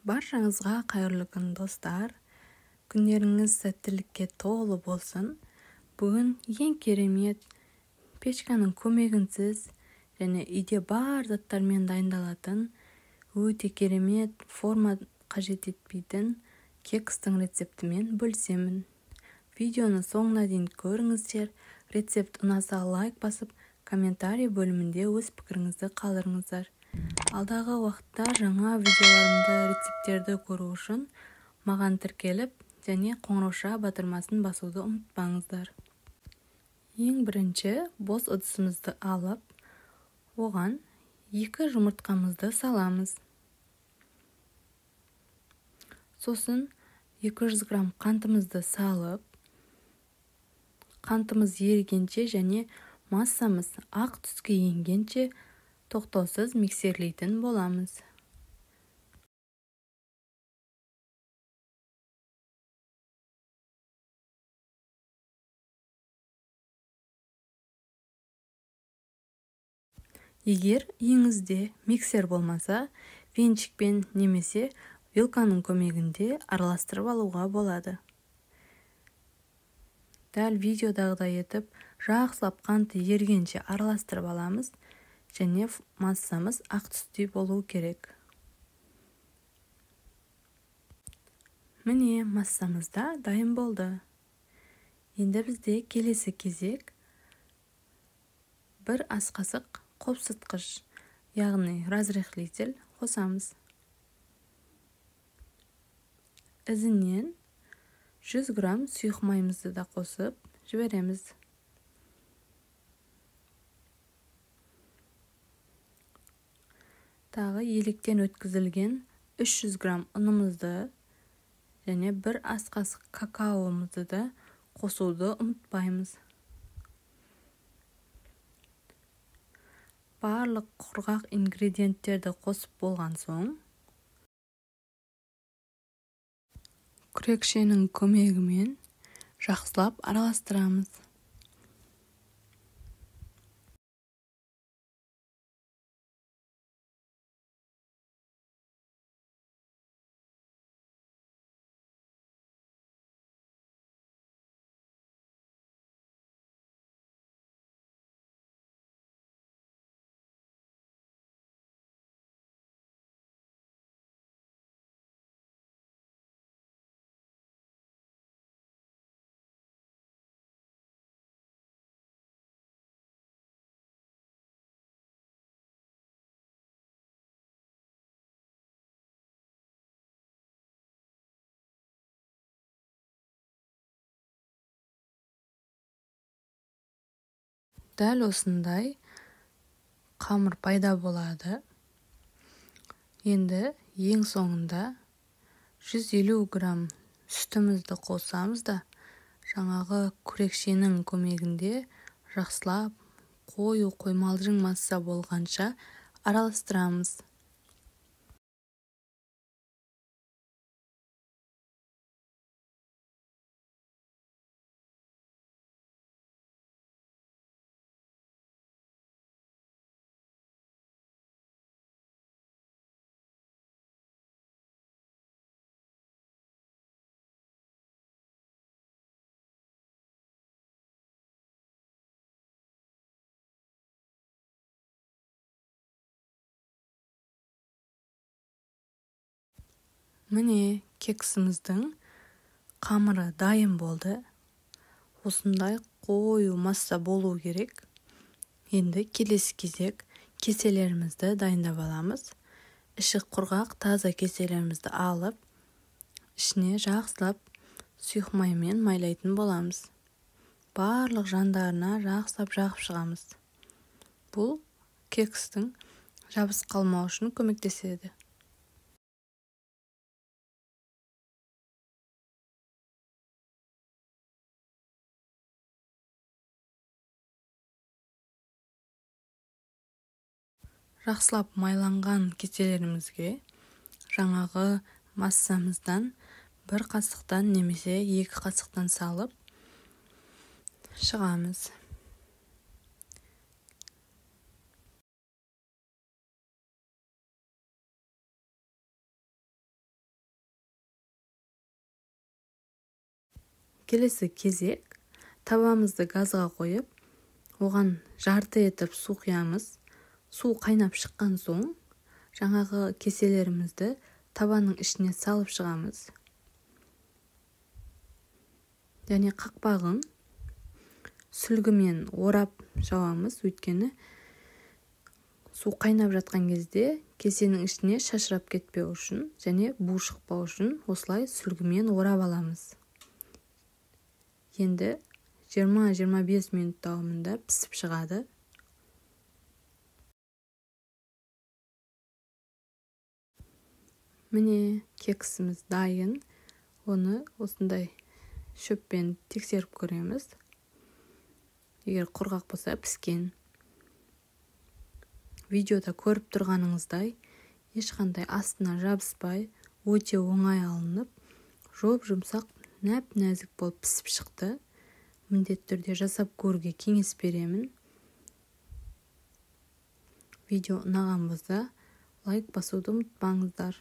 Баршаңызға қайырлы күн достар. Күндеріңіз сәттілікке толы болсын. Бүгін ең керемет печканың көмегінсіз және үйде бар заттармен дайындалатын өте керемет форма қажет етпейтін кекстің рецептімен бөлісемін. Видеоны соңына дейін көріңіздер. Рецепт ұнаса лайк басып, комментарий бөлімінде өз пікіріңізді қалдырыңыздар. Алдағы уақытта жаңа видеоларымды, рецептерді көру үшін маған тіркеліп және қоңырауша батырмасын басуды ұмытпаңыздар. Ең бірінші бос ыдысымызды алып, оған 2 жұмыртқамызды саламыз. Сосын 200 грамм қантымызды салып, қантымыз ерігенше және массамыз ақ түске енгенше тоқтаусыз миксерлейтін боламыз. Егер үйіңізде миксер болмаса, венчикпен немесе вилканың көмегінде араластырып алуға болады. Дәл видеодағыдай етіп, жақсылап қанты ергенше араластырып аламыз және массамыз ақ түсті болу керек. Міне, массамыз да дайын болды. Енді бізде келесі кезек 1 ас қасық қопсытқыш, яғни разрыхлитель қосамыз. Ізінен 100 грамм сұйық майымызды да қосып жібереміз. Тағы електен өткізілген 300 грамм ұнымызды және 1 ас қасық какаомызды да қосуды ұмытпаймыз. Барлық құрғақ ингредиенттерді қосып болған соң, күрекшенің көмегімен жақсылап араластырамыз. Дәл осындай қамыр пайда болады. Енді ең соңында 150 грамм сүтімізді қосамыз да, жаңағы күрекшенің көмегінде жақсылап қою қоймалжың масса болғанша араластырамыз. Міне, кексіміздің қамыры дайын болды. Осындай қою масса болу керек. Енді келесі кезек кеселерімізді дайындап аламыз. Іші құрғақ таза кеселерімізді алып, ішіне жақсылап сұйық маймен майлайтын боламыз. Барлық жандарына жақсылап жағып шығамыз. Бұл кекстің жабыс қалмау үшін көмектеседі. Жақсылап майланған кеселерімізге жаңағы массамыздан 1 қасықтан немесе 2 қасықтан салып шығамыз. келесі кезек табамызды газға қойып, оған жарты етіп су құямыз. Су қайнап шыққан соң, жаңағы кеселерімізді табаның ішіне салып шығамыз. Және қақпағын сүлгімен орап жауамыз, өйткені су қайнап жатқан кезде кесенің ішіне шашырап кетпеу үшін және бу шықпау үшін осылай сүлгімен орап аламыз. Енді 20-25 минут davamında пісіп шығады. Міне кексіміз дайын. Оны осындай шөппен тексеріп көреміз. Егер құрғақ болса піскен. Видеода көріп тұрғаныңыздай, ешқандай астына жабыспай, өте оңай алынып, жоп-жұмсақ, нәп-нәзік болып пісіп шықты. Міндетті түрде жасап көруге кеңес беремін. Видео ұнаған болса, лайк басуды ұмытпаңыздар.